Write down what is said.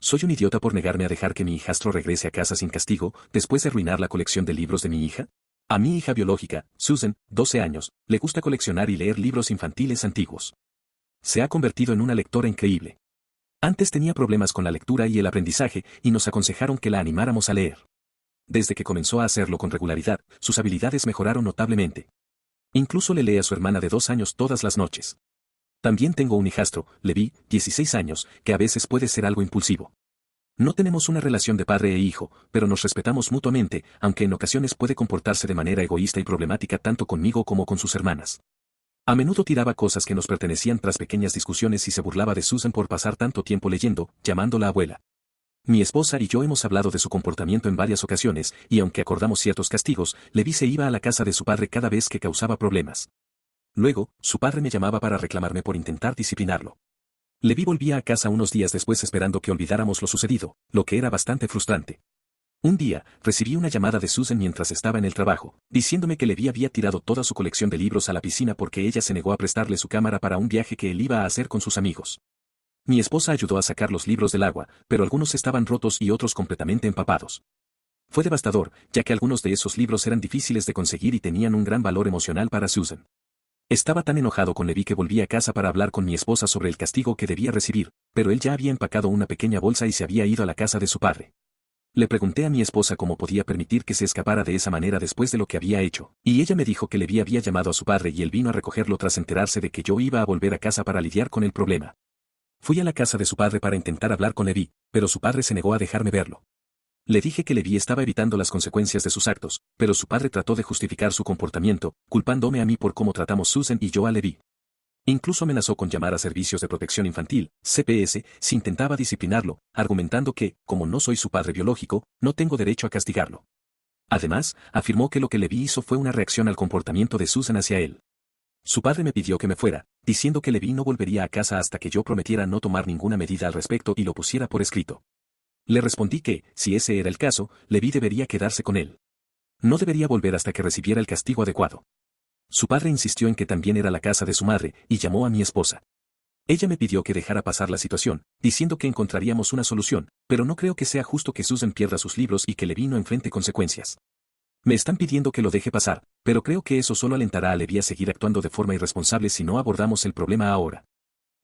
¿Soy un idiota por negarme a dejar que mi hijastro regrese a casa sin castigo, después de arruinar la colección de libros de mi hija? A mi hija biológica, Susan, 12 años, le gusta coleccionar y leer libros infantiles antiguos. Se ha convertido en una lectora increíble. Antes tenía problemas con la lectura y el aprendizaje, y nos aconsejaron que la animáramos a leer. Desde que comenzó a hacerlo con regularidad, sus habilidades mejoraron notablemente. Incluso le lee a su hermana de 2 años todas las noches. También tengo un hijastro, Levi, 16 años, que a veces puede ser algo impulsivo. No tenemos una relación de padre e hijo, pero nos respetamos mutuamente, aunque en ocasiones puede comportarse de manera egoísta y problemática tanto conmigo como con sus hermanas. A menudo tiraba cosas que nos pertenecían tras pequeñas discusiones y se burlaba de Susan por pasar tanto tiempo leyendo, llamándola abuela. Mi esposa y yo hemos hablado de su comportamiento en varias ocasiones, y aunque acordamos ciertos castigos, Levi se iba a la casa de su padre cada vez que causaba problemas. Luego, su padre me llamaba para reclamarme por intentar disciplinarlo. Levi volvía a casa unos días después esperando que olvidáramos lo sucedido, lo que era bastante frustrante. Un día, recibí una llamada de Susan mientras estaba en el trabajo, diciéndome que Levi había tirado toda su colección de libros a la piscina porque ella se negó a prestarle su cámara para un viaje que él iba a hacer con sus amigos. Mi esposa ayudó a sacar los libros del agua, pero algunos estaban rotos y otros completamente empapados. Fue devastador, ya que algunos de esos libros eran difíciles de conseguir y tenían un gran valor emocional para Susan. Estaba tan enojado con Levi que volví a casa para hablar con mi esposa sobre el castigo que debía recibir, pero él ya había empacado una pequeña bolsa y se había ido a la casa de su padre. Le pregunté a mi esposa cómo podía permitir que se escapara de esa manera después de lo que había hecho, y ella me dijo que Levi había llamado a su padre y él vino a recogerlo tras enterarse de que yo iba a volver a casa para lidiar con el problema. Fui a la casa de su padre para intentar hablar con Levi, pero su padre se negó a dejarme verlo. Le dije que Levi estaba evitando las consecuencias de sus actos, pero su padre trató de justificar su comportamiento, culpándome a mí por cómo tratamos Susan y yo a Levi. Incluso amenazó con llamar a Servicios de Protección Infantil, CPS, si intentaba disciplinarlo, argumentando que, como no soy su padre biológico, no tengo derecho a castigarlo. Además, afirmó que lo que Levi hizo fue una reacción al comportamiento de Susan hacia él. Su padre me pidió que me fuera, diciendo que Levi no volvería a casa hasta que yo prometiera no tomar ninguna medida al respecto y lo pusiera por escrito. Le respondí que, si ese era el caso, Levi debería quedarse con él. No debería volver hasta que recibiera el castigo adecuado. Su padre insistió en que también era la casa de su madre, y llamó a mi esposa. Ella me pidió que dejara pasar la situación, diciendo que encontraríamos una solución, pero no creo que sea justo que Susan pierda sus libros y que Levi no enfrente consecuencias. Me están pidiendo que lo deje pasar, pero creo que eso solo alentará a Levi a seguir actuando de forma irresponsable si no abordamos el problema ahora.